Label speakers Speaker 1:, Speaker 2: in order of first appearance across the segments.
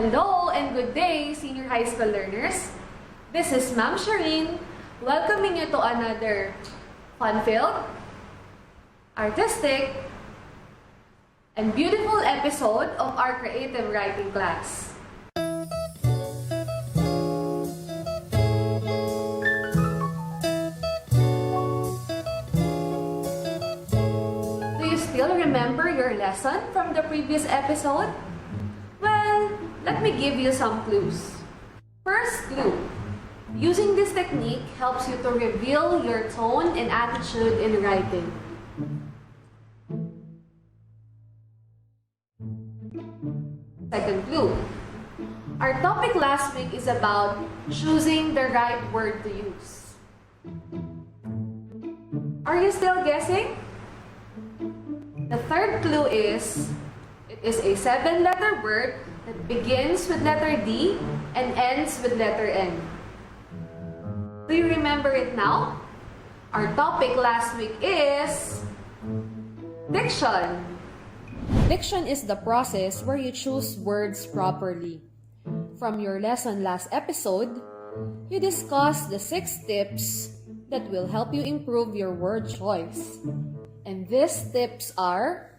Speaker 1: Hello and good day, senior high school learners. This is Ma'am Shireen, welcoming you to another fun-filled, artistic, and beautiful episode of our creative writing class. Do you still remember your lesson from the previous episode? Well, let me give you some clues. First clue. Using this technique helps you to reveal your tone and attitude in writing. Second clue. Our topic last week is about choosing the right word to use. Are you still guessing? The third clue is, it is a 7-letter word that begins with letter D and ends with letter N. Do you remember it now? Our topic last week is diction. Diction is the process where you choose words properly. From your lesson last episode, you discussed the 6 tips that will help you improve your word choice. And these tips are: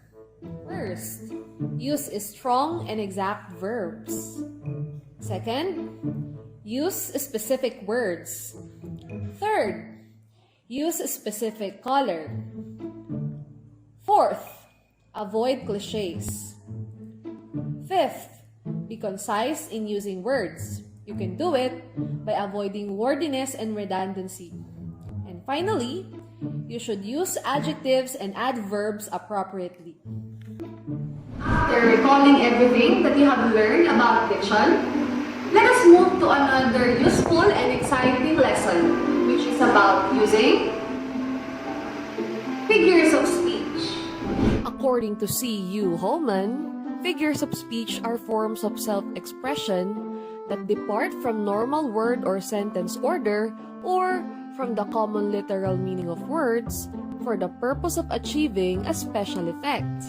Speaker 1: first, use strong and exact verbs. Second, use specific words. Third, use a specific color. Fourth, avoid cliches. Fifth, be concise in using words. You can do it by avoiding wordiness and redundancy. And finally, you should use adjectives and adverbs appropriately. After recalling everything that you have learned about diction, let us move to another useful and exciting lesson, which is about using figures of speech. According to C.U. Holman, figures of speech are forms of self-expression that depart from normal word or sentence order or from the common literal meaning of words for the purpose of achieving a special effect.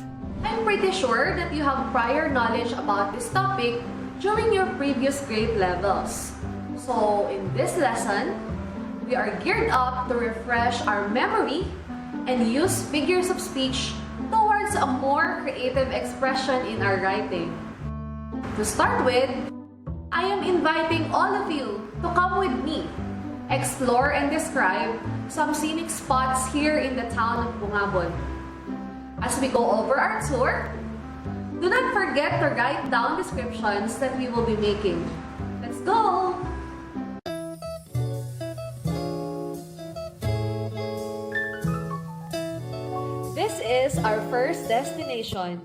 Speaker 1: I'm pretty sure that you have prior knowledge about this topic during your previous grade levels. So in this lesson, we are geared up to refresh our memory and use figures of speech towards a more creative expression in our writing. To start with, I am inviting all of you to come with me, explore and describe some scenic spots here in the town of Bungabon. As we go over our tour, do not forget to write down descriptions that we will be making. Let's go! This is our first destination.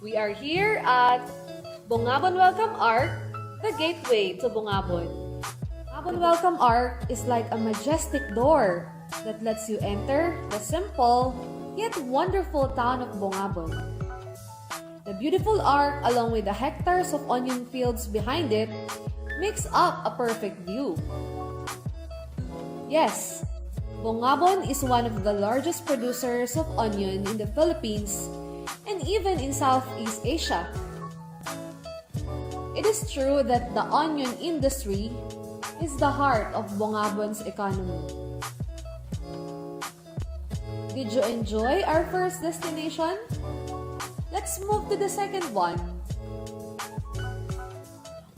Speaker 1: We are here at Bungabon Welcome Arc, the gateway to Bungabon. Bungabon Welcome Arc is like a majestic door that lets you enter the simple yet wonderful town of Bungabon. The beautiful arc, along with the hectares of onion fields behind it, makes up a perfect view. Yes, Bungabon is one of the largest producers of onion in the Philippines and even in Southeast Asia. It is true that the onion industry is the heart of Bungabon's economy. Did you enjoy our first destination? Let's move to the second one.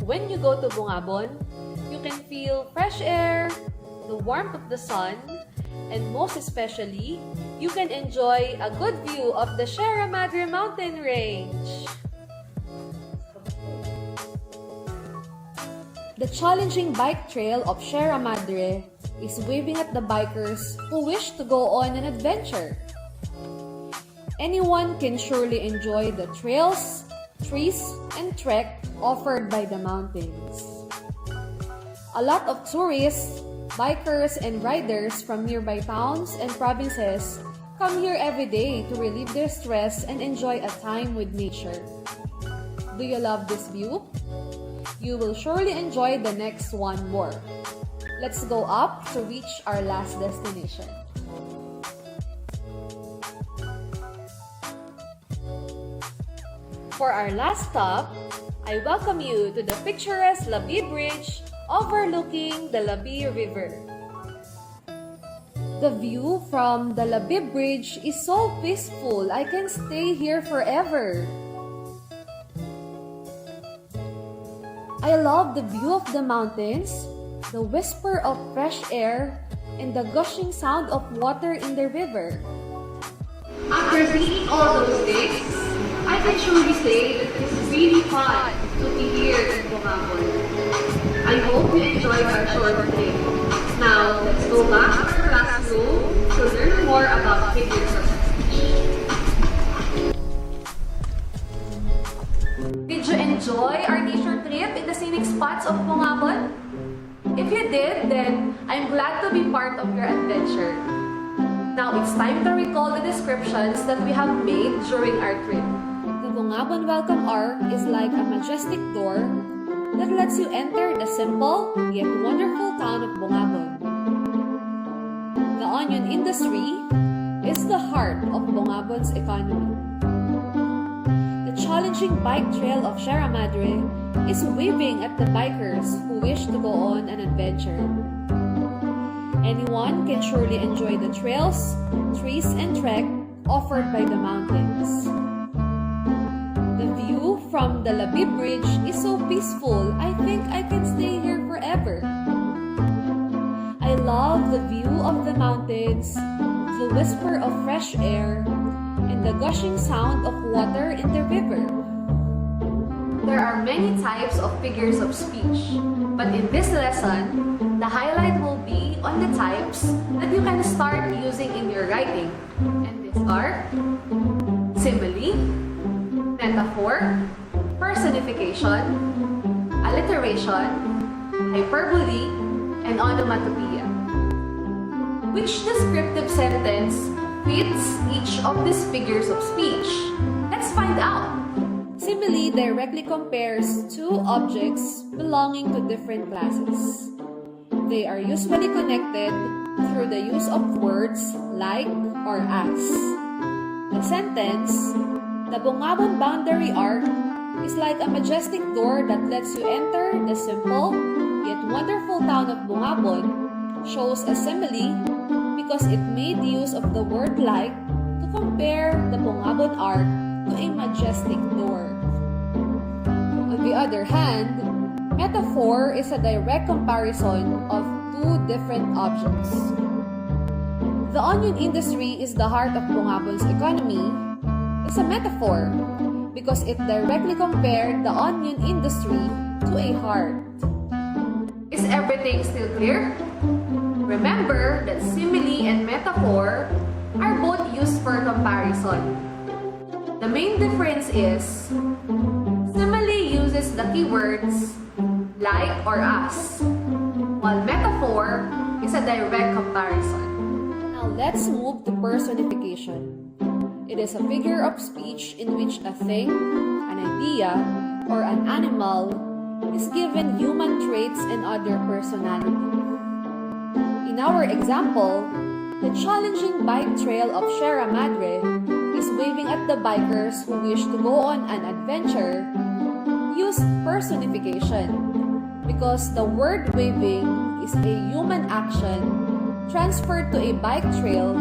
Speaker 1: When you go to Bungabon, you can feel fresh air, the warmth of the sun, and most especially, you can enjoy a good view of the Sierra Madre mountain range. The challenging bike trail of Sierra Madre is waving at the bikers who wish to go on an adventure. Anyone can surely enjoy the trails, trees, and trek offered by the mountains. A lot of tourists, bikers, and riders from nearby towns and provinces come here every day to relieve their stress and enjoy a time with nature. Do you love this view? You will surely enjoy the next one more. Let's go up to reach our last destination. For our last stop, I welcome you to the picturesque Labi Bridge overlooking the Labi River. The view from the Labi Bridge is so peaceful, I can stay here forever. I love the view of the mountains, the whisper of fresh air, and the gushing sound of water in the river.
Speaker 2: After seeing all those things, I can truly say that it's really fun to be here in Bungabon. I hope you enjoyed our short trip. Now, let's go back to our classroom to learn more about figures of speech.
Speaker 1: Did you enjoy our nature trip in the scenic spots of Bungabon? If you did, then I'm glad to be part of your adventure. Now it's time to recall the descriptions that we have made during our trip. The Bungabon Welcome Arc is like a majestic door that lets you enter the simple yet wonderful town of Bungabon. The onion industry is the heart of Bungabon's economy. The challenging bike trail of Sierra Madre is waving at the bikers who wish to go on an adventure. Anyone can surely enjoy the trails, trees, and trek offered by the mountains. The view from the Labi Bridge is so peaceful, I think I can stay here forever. I love the view of the mountains, the whisper of fresh air, and the gushing sound of water in the river. There are many types of figures of speech, but in this lesson, the highlight will be on the types that you can start using in your writing. And these are simile, metaphor, personification, alliteration, hyperbole, and onomatopoeia. Which descriptive sentence fits each of these figures of speech? Let's find out. Simile directly compares two objects belonging to different classes. They are usually connected through the use of words like or as. The sentence, the Bungabon boundary arc, is like a majestic door that lets you enter the simple yet wonderful town of Bungabon, shows a simile because it made use of the word like to compare the Bungabon arc to a majestic door. On the other hand, metaphor is a direct comparison of two different objects. The onion industry is the heart of Bungabon's economy is a metaphor because it directly compared the onion industry to a heart. Is everything still clear? Remember that simile and metaphor are both used for comparison. The main difference is simile uses the keywords like or as, while metaphor is a direct comparison. Now let's move to personification. It is a figure of speech in which a thing, an idea, or an animal is given human traits and other personality. In our example, the challenging bike trail of Sierra Madre is waving at the bikers who wish to go on an adventure. Use personification because the word waving is a human action transferred to a bike trail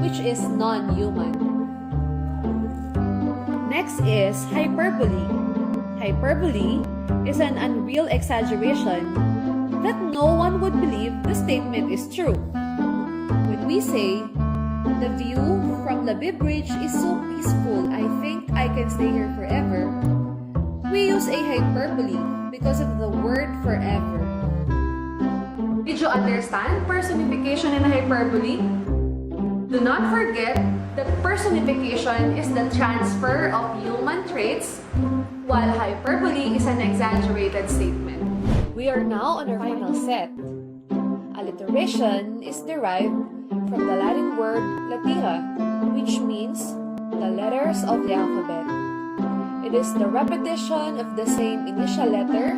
Speaker 1: which is non-human. Next is hyperbole. Hyperbole is an unreal exaggeration that no one would believe the statement is true. When we say, the view from Labi Bridge is so peaceful, I think I can stay here forever, we use a hyperbole because of the word forever. Did you understand personification and hyperbole? Do not forget that personification is the transfer of human traits, while hyperbole is an exaggerated statement. We are now on our final set. Alliteration is derived from the Latin word latiha, which means the letters of the alphabet. It is the repetition of the same initial letter,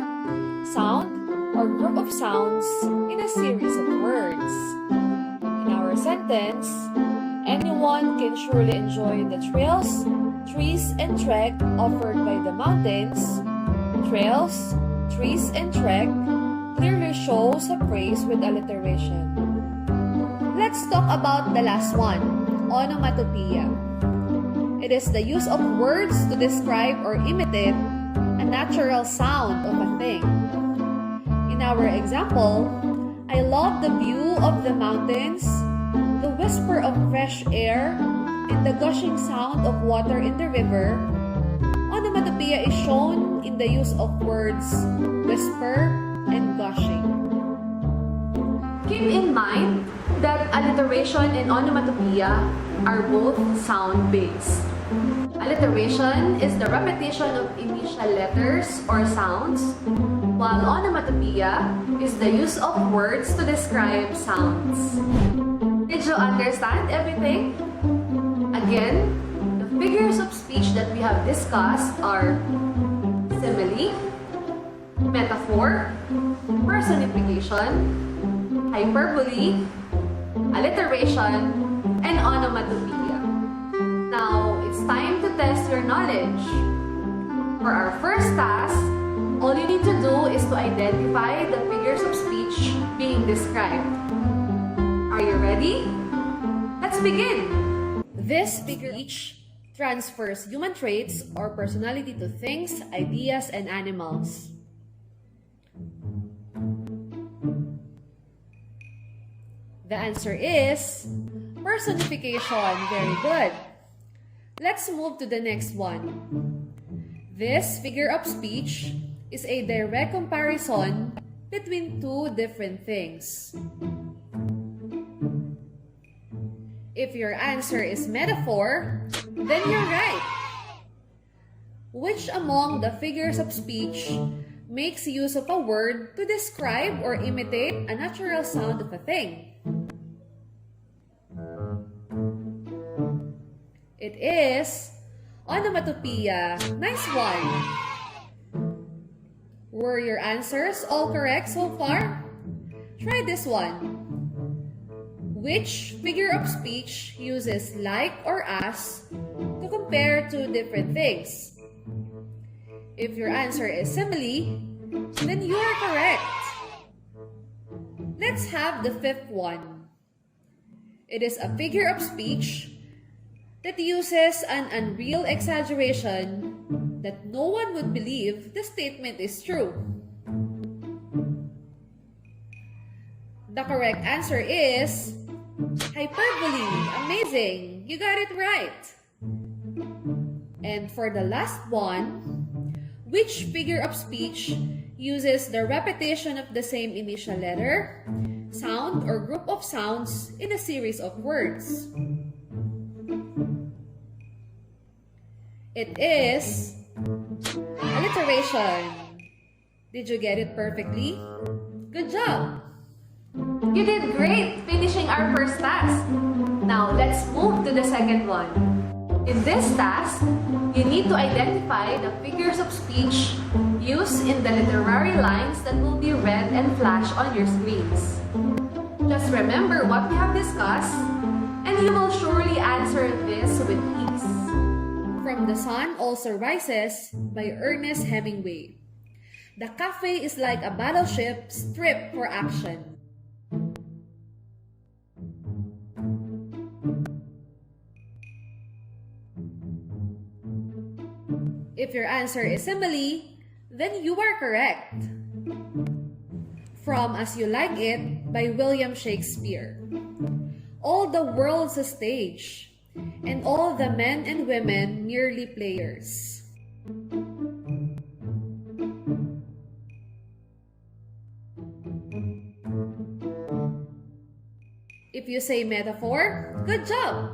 Speaker 1: sound, or group of sounds in a series of words. In our sentence, anyone can surely enjoy the trails, trees, and trek offered by the mountains Trails, trees, and trek clearly shows a phrase with alliteration. Let's talk about the last one, onomatopoeia. It is the use of words to describe or imitate a natural sound of a thing. In our example, I love the view of the mountains, the whisper of fresh air, and the gushing sound of water in the river. Onomatopoeia is shown in the use of words whisper and gushing.
Speaker 2: Keep in mind that alliteration and onomatopoeia are both sound-based. Alliteration is the repetition of initial letters or sounds, while onomatopoeia is the use of words to describe sounds. Did you understand everything? Again, the figures of speech that we have discussed are simile, metaphor, personification, hyperbole, alliteration, and onomatopoeia. Now, it's time to test your knowledge. For our first task, all you need to do is to identify the figures of speech being described. Are you ready? Let's begin!
Speaker 1: This figure each transfers human traits or personality to things, ideas, and animals. The answer is personification. Very good. Let's move to the next one. This figure of speech is a direct comparison between two different things. If your answer is metaphor, then you're right. Which among the figures of speech makes use of a word to describe or imitate a natural sound of a thing? It is onomatopoeia. Nice one. Were your answers all correct so far? Try this one. Which figure of speech uses like or as to compare two different things? If your answer is simile, then you are correct. Let's have the fifth one. It is a figure of speech that uses an unreal exaggeration that no one would believe the statement is true. The correct answer is hyperbole. Amazing! You got it right. And for the last one, which figure of speech uses the repetition of the same initial letter, sound, or group of sounds in a series of words? It is alliteration. Did you get it perfectly? Good job!
Speaker 2: You did great finishing our first task. Now let's move to the second one. In this task, you need to identify the figures of speech used in the literary lines that will be read and flashed on your screens. Just remember what we have discussed, and you will surely answer this with ease.
Speaker 1: From the Sun Also Rises by Ernest Hemingway. The cafe is like a battleship stripped for action. If your answer is simile, then you are correct. From As You Like It by William Shakespeare. All the world's a stage, and all the men and women merely players. If you say metaphor, good job!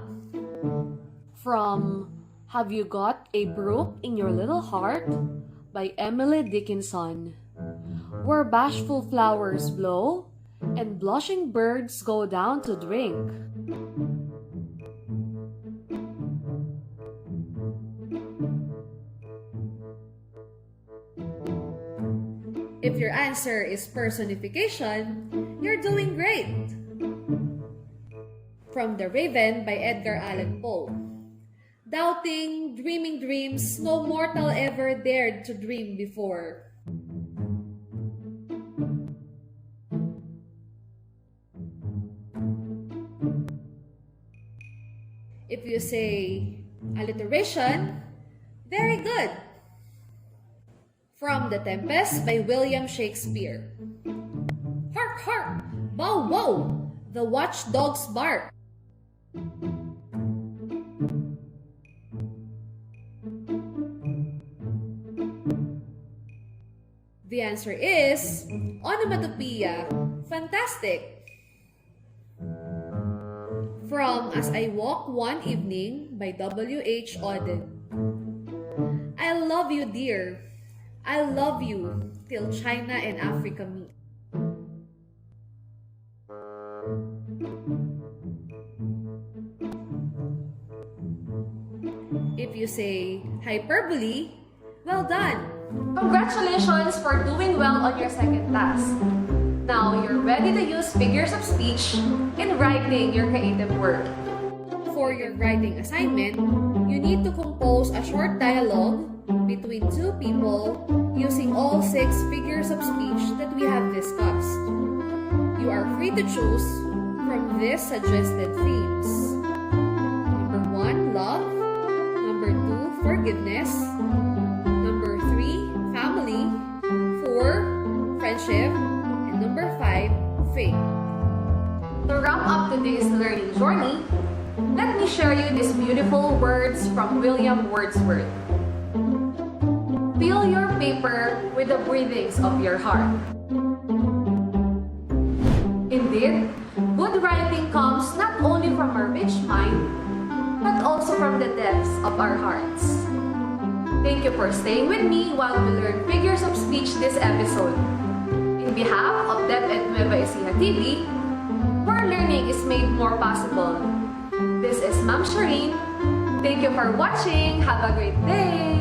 Speaker 1: From Have You Got a Brook in Your Little Heart by Emily Dickinson. Where bashful flowers blow and blushing birds go down to drink. If your answer is personification, you're doing great. From The Raven by Edgar Allan Poe. doubting, dreaming dreams no mortal ever dared to dream before. If you say alliteration, very good. From The Tempest by William Shakespeare. Hark, hark! Bow, wow! The watchdogs bark. The answer is onomatopoeia. Fantastic! From As I Walk One Evening by W.H. Auden. I love you, dear. I love you till China and Africa meet. If you say hyperbole, well done! Congratulations for doing well on your second task. Now you're ready to use figures of speech in writing your creative work. For your writing assignment, you need to compose a short dialogue between two people using all 6 figures of speech that we have discussed. You are free to choose from these suggested themes. Number 1, love. Number 2, forgiveness. Number 3, family. 4, friendship. And number 5, faith. To wrap up today's learning journey, let me share you these beautiful words from William Wordsworth. Fill your paper with the breathings of your heart. Indeed, good writing comes not only from our rich mind, but also from the depths of our hearts. Thank you for staying with me while we learn figures of speech this episode. In behalf of DepEd Nueva Ecija TV, where learning is made more possible. This is Ma'am Shireen. Thank you for watching. Have a great day!